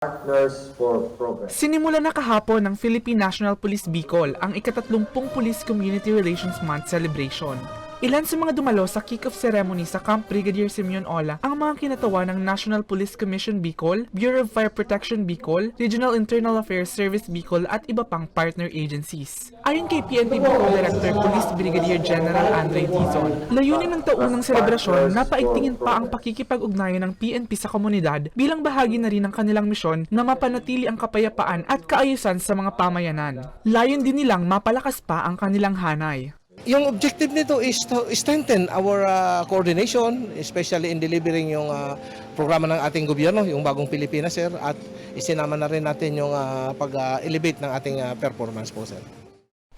Partners for Progress. Sinimula na kahapon ng Philippine National Police Bicol ang ika-30 Police Community Relations Month celebration. Ilan sa mga dumalo sa kick-off ceremony sa Camp Brigadier Simeon Ola ang mga kinatawa ng National Police Commission Bicol, Bureau of Fire Protection Bicol, Regional Internal Affairs Service Bicol at iba pang partner agencies. Ayon kay PNP Bicol Director Police Brigadier General Andre Tizon, layunin ng taunang selebrasyon na paigtingin pa ang pakikipag-ugnayan ng PNP sa komunidad bilang bahagi na rin ng kanilang misyon na mapanatili ang kapayapaan at kaayusan sa mga pamayanan. Layon din nilang mapalakas pa ang kanilang hanay. Yung objective nito is to strengthen our coordination, especially in delivering yung programa ng ating gobyerno, yung Bagong Pilipinas, sir, at isinama na rin natin yung pag-elevate ng ating performance po, sir.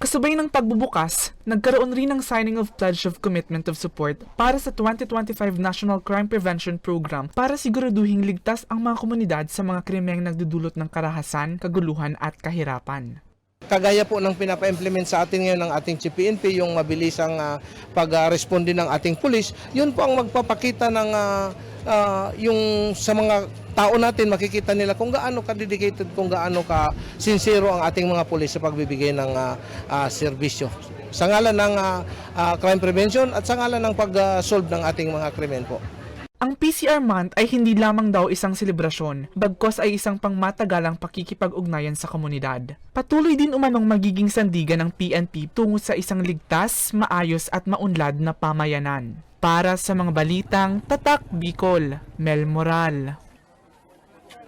Kasabay ng pagbubukas, nagkaroon rin ng signing of Pledge of Commitment of Support para sa 2025 National Crime Prevention Program para siguraduhing ligtas ang mga komunidad sa mga krimeng nagdudulot ng karahasan, kaguluhan at kahirapan. Kagaya po ng pinapa-implement sa atin ngayon ng ating CPNP, yung mabilisang pag-responde ng ating pulis, yun po ang magpapakita ng yung sa mga tao natin, makikita nila kung gaano ka-dedicated, kung gaano ka-sincero ang ating mga pulis sa pagbibigay ng serbisyo. Sa ngalan ng crime prevention at sa ngalan ng pag-solve ng ating mga krimen po. Ang PCR Month ay hindi lamang daw isang selebrasyon, bagkos ay isang pangmatagalang pakikipag-ugnayan sa komunidad. Patuloy din umanong magiging sandigan ng PNP tungo sa isang ligtas, maayos at maunlad na pamayanan. Para sa mga balitang Tatak Bicol, Mel Moral.